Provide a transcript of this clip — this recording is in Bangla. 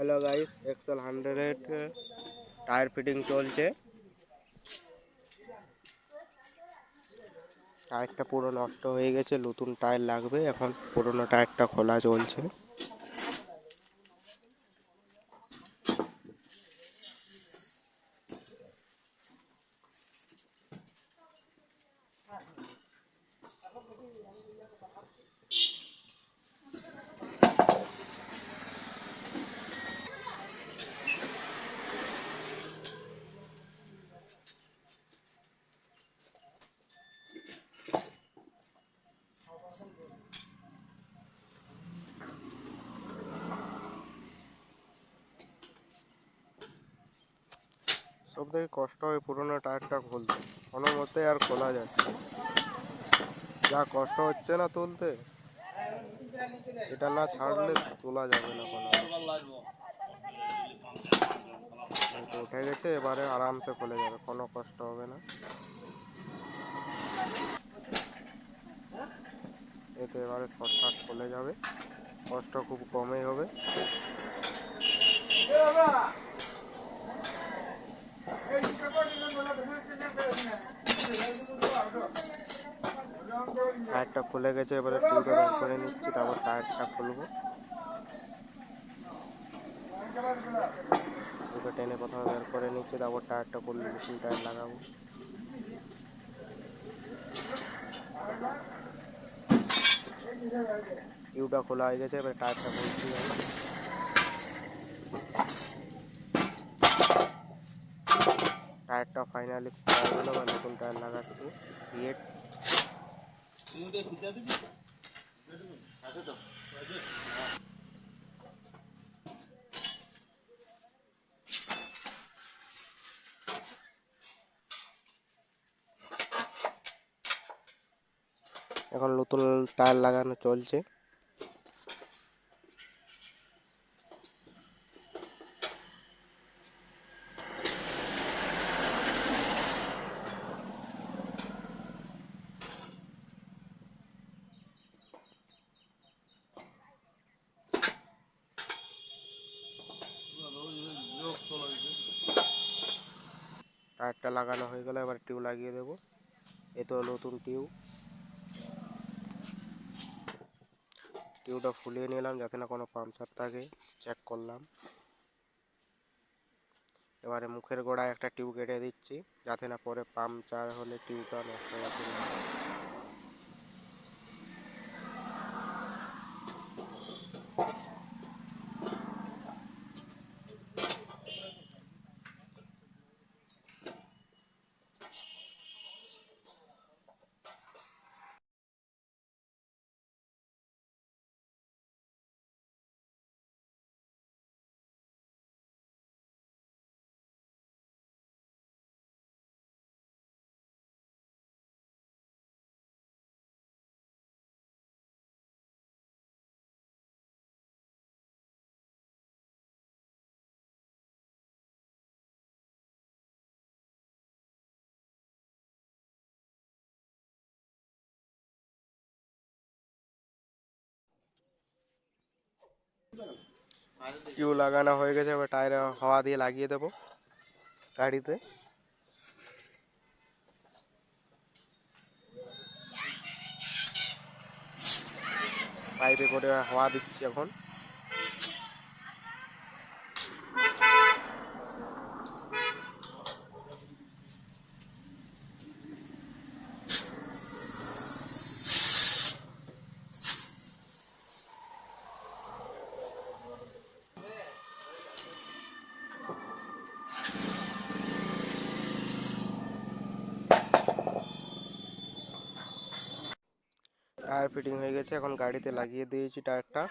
Hello guys, XL 100 tyre fitting চলছে। টায়ারটা পুরো নষ্ট হয়ে গেছে, নতুন টায়ার লাগবে। এখন পুরোনো টায়ারটা খোলা চলছে। সব থেকে কষ্ট হয় পুরোনো টায়ারটা খুলতে, কোনো মতে আর খোলা যাচ্ছে না। যা কষ্ট হচ্ছে না তুলতে, এটা না ছাড়লে তোলা যাবে না কোনো। উঠে গেছে, এবারে আরামসে খুলে যাবে, কোনো কষ্ট হবে না। এতে এবারে শর্টকাট খুলে যাবে, কষ্ট খুব কমই হবে। টায়ারটা খুলে গেছে, এবারে টিউবটা বের করে নিচ্ছি, তারপর টায়ারটা খুলবো। টিউবটা টেনে প্রথমে বের করে নিচ্ছি, তারপর টায়ারটা খুললে নতুন টায়ার লাগাবো। টিউবটা খোলা হয়ে গেছে, এবার টায়ারটা খুলছি আমি। টায়ারটা ফাইনালি খোলা হয়ে গেল, বা নতুন টায়ার লাগাচ্ছি সিএট। এখন নতুন টায়ার লাগানো চলছে। টায়ারটা লাগানো হয়ে গেলে এবার টিউব লাগিয়ে দেবো। এ তো নতুন টিউব। টিউবটা ফুলিয়ে নিলাম যাতে না কোনো পাংচার থাকে, চেক করলাম। এবারে মুখের গোড়ায় একটা টিউব কেটে দিচ্ছি, যাতে না পরে পাংচার হলে টিউবটা নষ্ট হয়ে যাবে। টিউব লাগানো হয়ে গেছে, এবার টায়ারে হাওয়া দিয়ে লাগিয়ে দেবো গাড়িতে। পাইপে করে হাওয়া দিচ্ছি এখন। টায়ার ফিটিং হয়ে গেছে, এখন গাড়িতে লাগিয়ে দিয়েছি টায়ারটা।